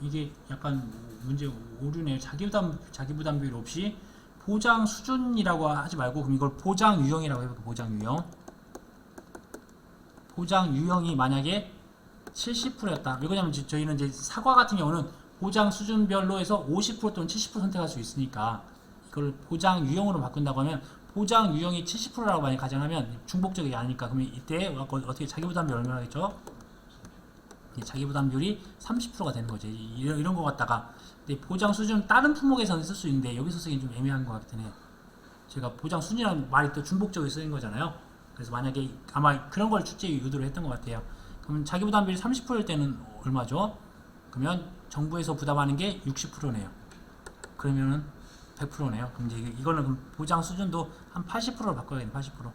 이게 약간 문제 오류네요. 자기부담 비율 없이 보장 수준이라고 하지 말고 그럼 이걸 보장 유형이라고 해볼게요. 보장 유형. 보장 유형이 만약에 70%였다. 왜냐면 저희는 이제 사과 같은 경우는 보장 수준별로 해서 50% 또는 70% 선택할 수 있으니까 이걸 보장 유형으로 바꾼다고 하면 보장 유형이 70%라고 많이 가정하면 중복적이 아니니까 그러면 이때 어떻게 자기부담 비율 얼마겠죠? 자기부담 비율이 30%가 되는 거죠. 이런 거 갖다가 근데 보장 수준 다른 품목에서는 쓸 수 있는데 여기서 쓰기는 좀 애매한 것 같긴 해요. 제가 보장 수준이라는 말이 또 중복적으로 쓰인 거잖아요. 그래서 만약에 아마 그런 걸 출제 유도를 했던 것 같아요. 그럼 자기부담 비율이 30%일 때는 얼마죠? 그러면 정부에서 부담하는 게 60%네요. 그러면은 100%네요. 그럼 이제 이거는 그럼 보장 수준도 한 80%로 바꿔야겠네. 80%.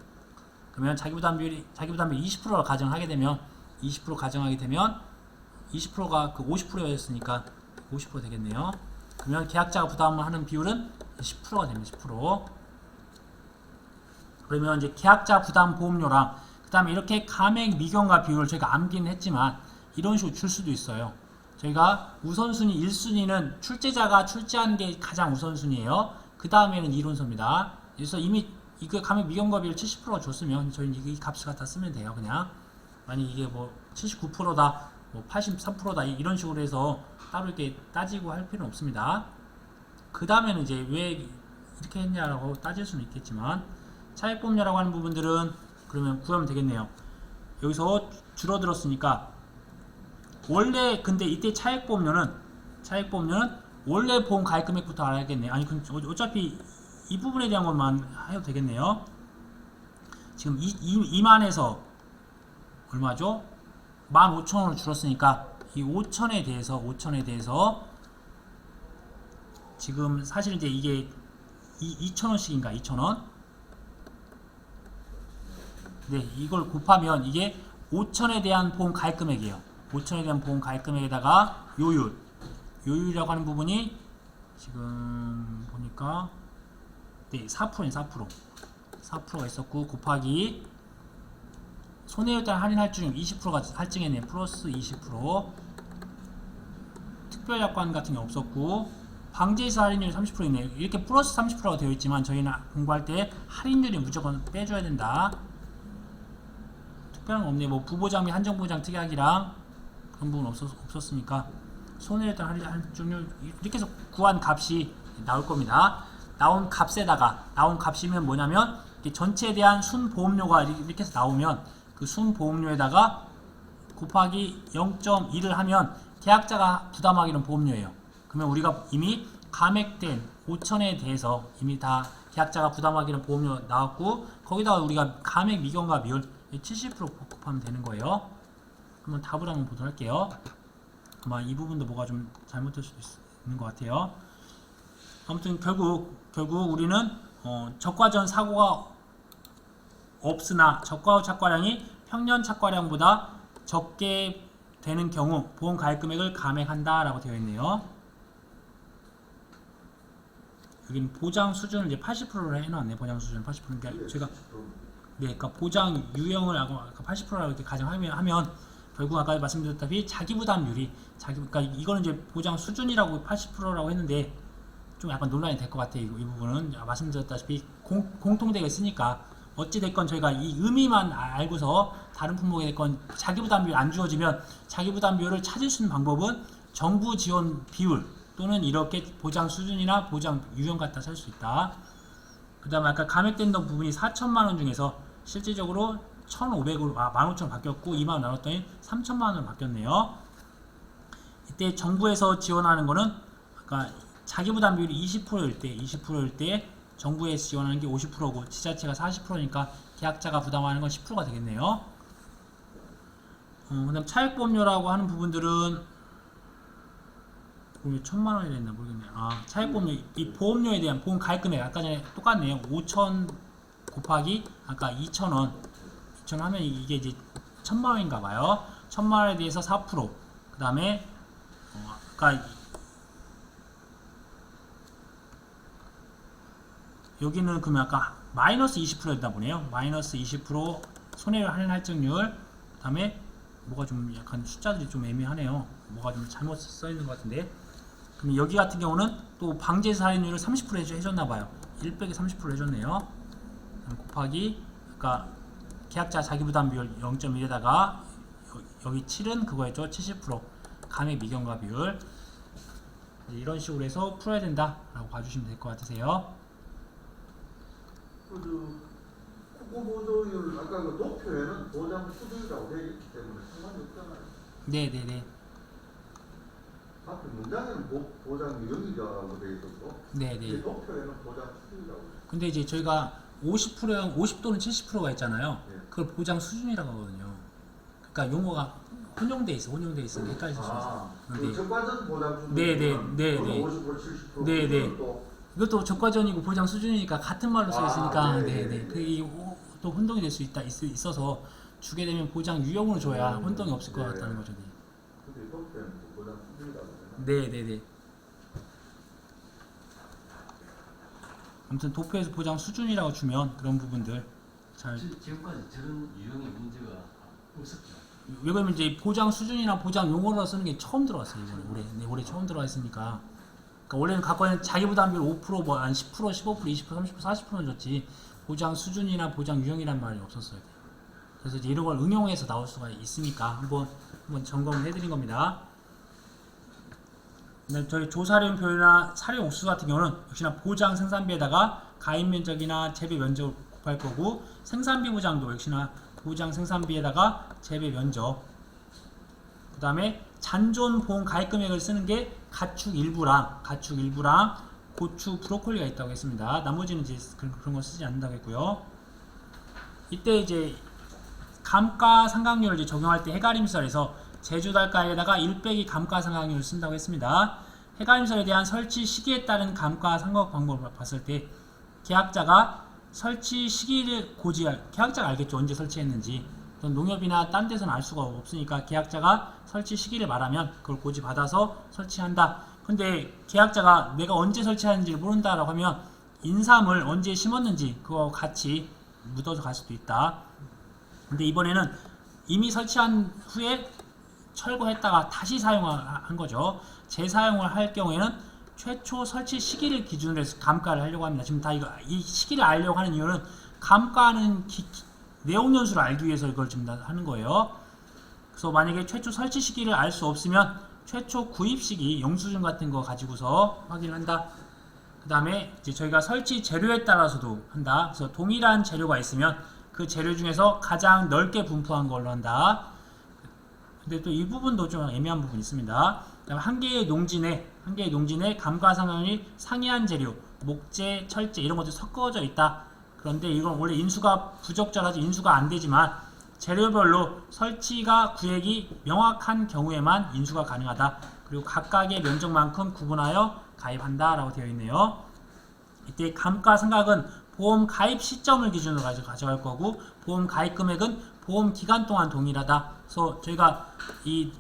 그러면 자기부담 비율이 20%로 가정하게 되면 20% 가정하게 되면 20%가 그 50%였으니까 50% 되겠네요. 그러면 계약자가 부담하는 비율은 10%가 됩니다. 10%. 그러면 이제 계약자 부담 보험료랑 그 다음에 이렇게 가액 미경과 비율을 저희가 암기는 했지만 이런 식으로 줄 수도 있어요. 저희가 우선순위 1순위는 출제자가 출제한 게 가장 우선순위예요. 그 다음에는 이론서입니다. 그래서 이미 이거 가액 미경과 비율 70%가 줬으면 저희는 이 값을 갖다 쓰면 돼요. 그냥 만약 이게 뭐 79%다 뭐 83%다 이런 식으로 해서 따로 이렇게 따지고 할 필요는 없습니다. 그 다음에는 이제 왜 이렇게 했냐라고 따질 수는 있겠지만 차액보험료라고 하는 부분들은 그러면 구하면 되겠네요. 여기서 줄어들었으니까 원래 근데 이때 차액보험료는 원래 보험 가입 금액부터 알아야겠네요. 아니 그럼 어차피 이 부분에 대한 것만 해도 되겠네요. 지금 2만에서 얼마죠? 15,000원으로 줄었으니까 이 5,000에 대해서 지금 사실 이제 이게 2,000원씩인가 2,000원 네 이걸 곱하면 이게 5,000에 대한 보험 가입 금액이에요. 5,000에 대한 보험 가입 금액에다가 요율이라고 하는 부분이 지금 보니까 네 4%네 4%가 있었고 곱하기 손해율 따라 할인 할증 20%가 할증했네. 플러스 20%. 특별약관 같은 게 없었고 방제이사 할인율이 30% 있네요. 이렇게 플러스 30%가 되어 있지만 저희는 공부할 때 할인율이 무조건 빼줘야 된다. 특별한 거 없네. 뭐 부보장 및 한정보장 특약이랑 그런 부분 없었으니까 손해율 따라 할인 할증률 이렇게 해서 구한 값이 나올 겁니다. 나온 값이면 뭐냐면 전체에 대한 순보험료가 이렇게 해서 나오면 그 순보험료에다가 곱하기 0.1을 하면 계약자가 부담하기는 보험료예요. 그러면 우리가 이미 감액된 5,000에 대해서 이미 다 계약자가 부담하기는 보험료 나왔고 거기다가 우리가 감액 미경과 비율 70% 곱하면 되는 거예요. 한번 답을 한번 보도록 할게요. 아마 이 부분도 뭐가 좀 잘못될 수도 있는 것 같아요. 아무튼 결국 우리는 적과 전 사고가 없으나 적과 후 착과량이 평년 착과량보다 적게 되는 경우 보험 가입 금액을 감액한다 라고 되어 있네요. 여기는 보장 수준을 이제 80%로 해놨네. 보장 수준 80%. 그러니까 제가 그러니까 보장 유형을 아까 80%라고 이렇게 가정하면 결국 아까 말씀드렸다시피 자기부담률이 그러니까 이거는 이제 보장 수준이라고 80%라고 했는데 좀 약간 논란이 될 것 같아요. 이 부분은 말씀드렸다시피 공통되게 쓰니까 어찌됐건 저희가 이 의미만 알고서 다른 품목에 됐건 자기부담비율 안 주어지면 자기부담비율을 찾을 수 있는 방법은 정부 지원 비율 또는 이렇게 보장 수준이나 보장 유형 갖다 찾을 수 있다. 그 다음에 아까 감액된 부분이 4천만원 중에서 실질적으로 1,500으로 15,000원 바뀌었고 2만원 나눴더니 3천만원으로 바뀌었네요. 이때 정부에서 지원하는 거는 아까 자기부담비율이 20%일 때 정부에서 지원하는 게 50%고 지자체가 40%니까 계약자가 부담하는 건 10%가 되겠네요. 그 다음 차액보험료라고 하는 부분들은 왜 1,000만원이 됐나 모르겠네요. 차액보험료 이 보험료에 대한 보험 가입금액 아까 전에 똑같네요. 5,000 곱하기 아까 2,000원 2,000원 하면 이게 이제 1,000만원인가 봐요. 1,000만원에 대해서 4%. 그 다음에 아까 여기는 그러면 아까 마이너스 20%였나 보네요. 마이너스 20% 손해율 할인 할증률, 그다음에 뭐가 좀 약간 숫자들이 좀 애매하네요. 뭐가 좀 잘못 써 있는 것 같은데. 그럼 여기 같은 경우는 또 방제세 할인율을 30% 해줬나 봐요. 100에 30% 해줬네요. 곱하기 아까 계약자 자기부담 비율 0.1에다가 여기 7은 그거였죠. 70% 감액 미경과 비율. 이런 식으로 해서 풀어야 된다라고 봐주시면 될 것 같으세요. 국고 보조율 아까 그 도표에는 보장 수준이라고 되어 있기 때문에 상관이 없잖아요. 네네네. 앞에 문장에는 보장 유형이라고 되어 있었고, 네네. 도표에는 보장 수준이라고. 근데 이제 저희가 50%형 50 또는 70%가 있잖아요. 네. 그걸 보장 수준이라고 하거든요. 그러니까 용어가 혼용돼 있으니까 헷갈리실 수 있어요. 그 적과전 보장 수준. 네네. 50% 70%. 네네. 이것도 적과전이고 보장 수준이니까 같은 말로 써 있으니까 네네. 또 혼동이 될 수 있어서 주게 되면 보장 유형으로 줘야 혼동이 없을 것 네. 같다는 거죠. 근데 도표에는 보장 수준이라고 되나? 네네네. 아무튼 도표에서 보장 수준이라고 주면 그런 부분들 잘. 지금까지 저런 유형의 문제가 없었죠. 왜 그러면 이제 보장 수준이나 보장 용어로 쓰는 게 처음 들어왔어요. 이번에 올해 처음 들어왔으니까. 그러니까 원래는 과거에는 자기 부담비율 5% 뭐 한 10%, 15%, 20%, 30%, 40%는 줬지 보장 수준이나 보장 유형이란 말이 없었어요. 그래서 이제 이런 걸 응용해서 나올 수가 있으니까 한번 점검을 해드린 겁니다. 근데 저희 조사료표나 사료 옥수 같은 경우는 역시나 보장 생산비에다가 가입 면적이나 재배 면적을 곱할 거고, 생산비 보장도 역시나 보장 생산비에다가 재배 면적, 그 다음에 잔존 보험 가입 금액을 쓰는 게 가축 일부랑 고추, 브로콜리가 있다고 했습니다. 나머지는 이제 그런 거 쓰지 않는다고 했고요. 이때 이제 감가상각률을 이제 적용할 때 해가림설에서 제주달가에다가 1빼기 감가상각률을 쓴다고 했습니다. 해가림설에 대한 설치 시기에 따른 감가상각 방법을 봤을 때 계약자가 설치 시기를 계약자가 알겠죠. 언제 설치했는지. 농협이나 딴 데서는 알 수가 없으니까 계약자가 설치 시기를 말하면 그걸 고지받아서 설치한다. 근데 계약자가 내가 언제 설치하는지를 모른다라고 하면 인삼을 언제 심었는지 그거 같이 묻어서 갈 수도 있다. 근데 이번에는 이미 설치한 후에 철거했다가 다시 사용한 거죠. 재사용을 할 경우에는 최초 설치 시기를 기준으로 해서 감가를 하려고 합니다. 지금 다 이 시기를 알려고 하는 이유는 감가는 내용 연수를 알기 위해서 이걸 지금 다 하는 거예요. 그래서 만약에 최초 설치 시기를 알 수 없으면 최초 구입 시기 영수증 같은 거 가지고서 확인을 한다. 그 다음에 이제 저희가 설치 재료에 따라서도 한다. 그래서 동일한 재료가 있으면 그 재료 중에서 가장 넓게 분포한 걸로 한다. 근데 또 이 부분도 좀 애매한 부분이 있습니다. 그다음에 한 개의 농진에 감가상각률이 상이한 재료, 목재, 철제 이런 것들이 섞어져 있다. 그런데 이건 원래 인수가 부적절하지 인수가 안 되지만 재료별로 설치가 구획이 명확한 경우에만 인수가 가능하다. 그리고 각각의 면적만큼 구분하여 가입한다라고 되어 있네요. 이때 감가상각은 보험 가입 시점을 기준으로 가져갈 거고, 보험 가입 금액은 보험 기간 동안 동일하다. 그래서 저희가 이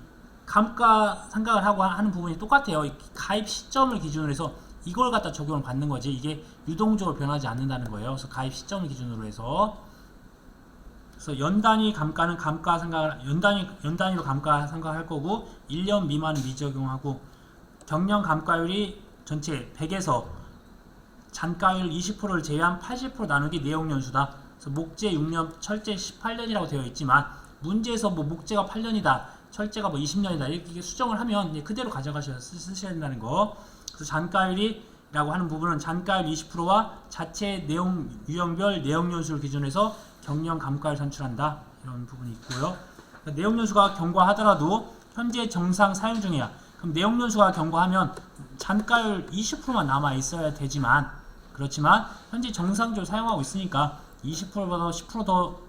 감가상각을 하고 하는 부분이 똑같아요. 이 가입 시점을 기준으로 해서 이걸 갖다 적용을 받는 거지 이게 유동적으로 변하지 않는다는 거예요. 그래서 가입 시점을 기준으로 해서 연단위 감가는 감가상각을 연단위로 감가상각할 거고 1년 미만은 미적용하고, 경영 감가율이 전체 100에서 잔가율 20%를 제외한 80% 나누기 내용 연수다. 그래서 목재 6년, 철재 18년이라고 되어 있지만 문제에서 뭐 목재가 8년이다, 철재가 뭐 20년이다 이렇게 수정을 하면 그대로 가져가셔서 쓰셔야 된다는 거. 그래서 잔가율이라고 하는 부분은 잔가율 20%와 자체 내용 유형별 내용 연수를 기준해서 경영 감가를 산출한다. 이런 부분이 있고요. 그러니까 내용 연수가 경과하더라도 현재 정상 사용 중이야. 그럼 내용 연수가 경과하면 잔가율 20%만 남아 있어야 되지만, 그렇지만 현재 정상적으로 사용하고 있으니까 20%보다 10% 더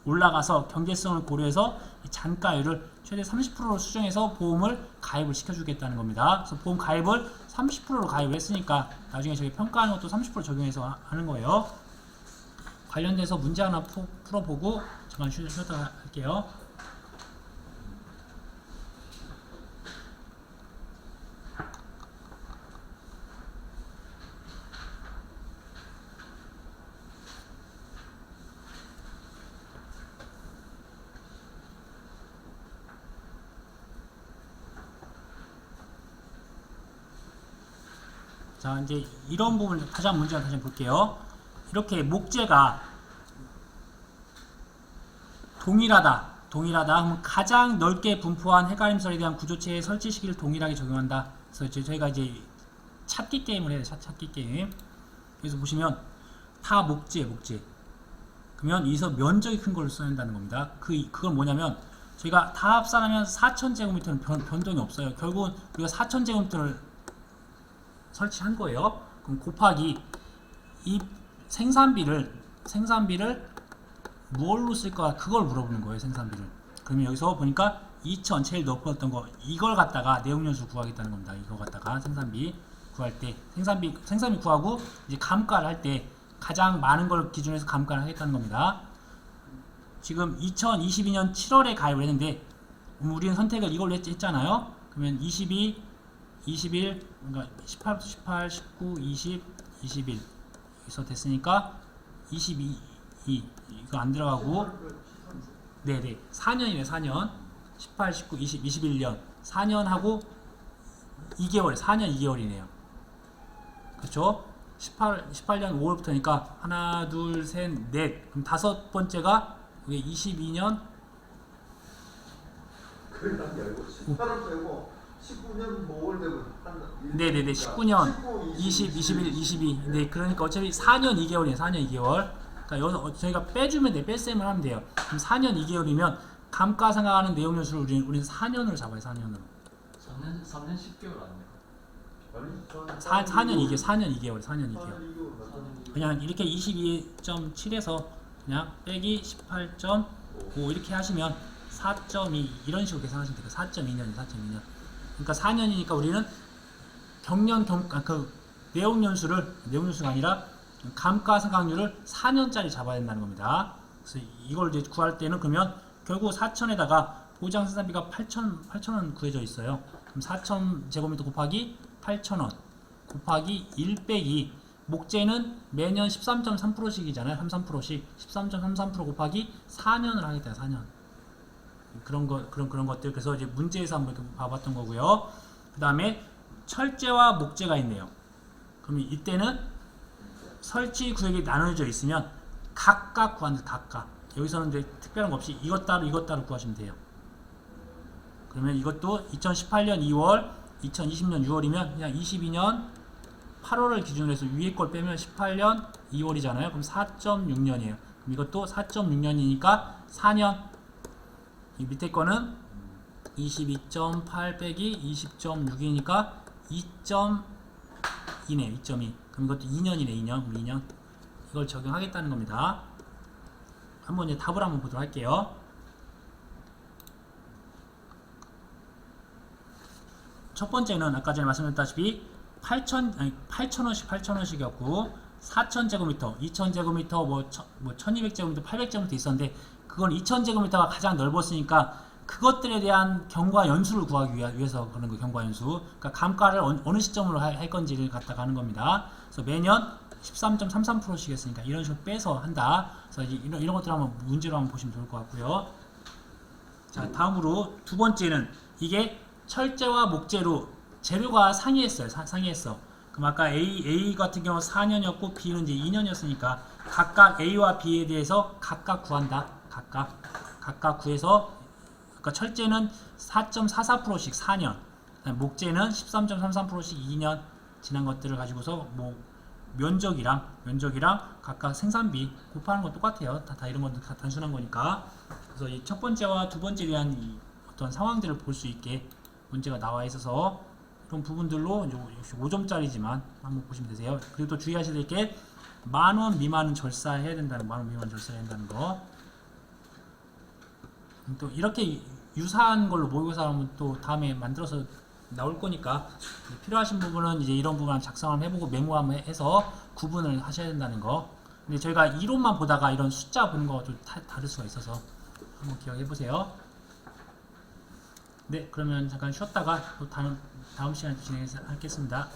올라가서 경제성을 고려해서 잔가율을 최대 30%로 수정해서 보험을 가입을 시켜주겠다는 겁니다. 그래서 보험 가입을 30%로 가입을 했으니까 나중에 저희 평가하는 것도 30% 적용해서 하는 거예요. 관련돼서 문제 하나 풀어보고 잠깐 쉬었다 할게요. 자, 이제 이런 부분 다시 한번 문제 다시 한번 볼게요. 이렇게 목재가 동일하다. 그러면 가장 넓게 분포한 해가림설에 대한 구조체의 설치 시기를 동일하게 적용한다. 그래서 저희가 이제 찾기 게임을 해야 돼요. 찾기 게임. 그래서 보시면 다 목재. 그러면 여기서 면적이 큰 걸 써야 한다는 겁니다. 그건 뭐냐면 저희가 다 합산하면 4,000제곱미터는 변동이 없어요. 결국은 우리가 4,000제곱미터를 설치한 거예요. 그럼 곱하기 이 생산비를 무엇로 쓸까? 그걸 물어보는 거예요. 생산비를. 그러면 여기서 보니까 2,000 제일 높았던 거 이걸 갖다가 내용연수 구하겠다는 겁니다. 이거 갖다가 생산비 구할 때 생산비 구하고 이제 감가를 할 때 가장 많은 걸 기준으로 해서 감가를 하겠다는 겁니다. 지금 2022년 7월에 가입을 했는데 우리는 선택을 이걸로 했잖아요. 그러면 22, 21, 그러니까 18부터 18, 19, 20, 21 여기서 됐으니까 22 이거 안 들어가고 네네 4년이네 4년 18, 19, 20, 21년 4년하고 2개월 4년 2개월이네요. 그렇죠? 18년 5월부터니까 하나 둘 셋 넷 그럼 다섯 번째가 22년 그래 난 알고 18월 되고 19년 5월 되고 네네네 19년 20, 21, 22 네 그러니까 어차피 4년 2개월이에요 4년 2개월 그러니까 여기서 저희가 빼주면 돼 뺄셈을 하면 돼요. 그럼 4년 2개월이면 감가상각하는 내용연수를 우리는 4년으로 잡아요 4년으로 3년 10개월 아니에요? 4년 2개월 그냥 이렇게 22.7에서 그냥 빼기 18.5 이렇게 하시면 4.2 이런 식으로 계산하시면 돼요. 4.2년 그러니까 4년이니까 우리는 내용연수가 아니라 감가상각률을 4년짜리 잡아야 된다는 겁니다. 그래서 이걸 이제 구할 때는 그러면 결국 4,000에다가 보장생산비가 8,000원 구해져 있어요. 그럼 4,000제곱미터 곱하기 8,000원 곱하기 1 빼기 목재는 매년 13.3%씩이잖아요. 33%씩 13.33% 곱하기 4년을 하겠다. 4년 그런 것들 그래서 이제 문제에서 한번 이렇게 봐봤던 거고요. 그 다음에 철제와 목재가 있네요. 그러면 이때는 설치 구역이 나눠져 있으면 각각 구하는 각각 여기서는 이제 특별한 거 없이 이것 따로 구하시면 돼요. 그러면 이것도 2018년 2월 2020년 6월이면 그냥 22년 8월을 기준으로 해서 위에 걸 빼면 18년 2월이잖아요. 그럼 4.6년이에요. 그럼 이것도 4.6년이니까 4년. 이 밑에 거는 22.8 빼기 20.6이니까 2.2네요. 2.2. 그럼 이것도 2년이네. 2년. 이걸 적용하겠다는 겁니다. 한번 이제 답을 한번 보도록 할게요. 첫 번째는 아까 전에 말씀드렸다시피 8,000원씩이었고 4,000제곱미터, 2,000제곱미터, 뭐 1,200제곱미터, 800제곱미터 있었는데 그건 2,000제곱미터가 가장 넓었으니까 그것들에 대한 경과 연수를 구하기 위해서 그런 거 경과 연수. 그러니까 감가를 어느 시점으로 할 건지를 갖다가 하는 겁니다. 그래서 매년 13.33%씩 했으니까 이런 식으로 빼서 한다. 그래서 이런 것들 한번 문제로 한번 보시면 좋을 것 같고요. 자, 다음으로 두 번째는 이게 철제와 목재로 재료가 상이했어요. 상이했어. 그럼 아까 A 같은 경우 4년이었고 B는 이제 2년이었으니까 각각 A와 B에 대해서 각각 구한다. 각각 구해서 그러니까 철제는 4.44%씩 4년, 목재는 13.33%씩 2년 지난 것들을 가지고서 뭐 면적이랑 각각 생산비 곱하는 건 똑같아요. 다 이런 건 다 단순한 거니까. 그래서 이 첫 번째와 두 번째에 대한 이 어떤 상황들을 볼 수 있게 문제가 나와 있어서 이런 부분들로 역시 5점짜리지만 한번 보시면 되세요. 그리고 또 주의하셔야 될 게 10,000원 미만은 절사해야 된다는 10,000원 미만 절사해야 된다는 거. 또 이렇게 유사한 걸로 모의고사 하면 또 다음에 만들어서 나올 거니까 필요하신 부분은 이제 이런 부분 작성을 해보고 메모 한번 해서 구분을 하셔야 된다는 거. 근데 저희가 이론만 보다가 이런 숫자 보는 거가 좀 다를 수가 있어서 한번 기억해 보세요. 네, 그러면 잠깐 쉬었다가 또 다음 시간에 진행하겠습니다.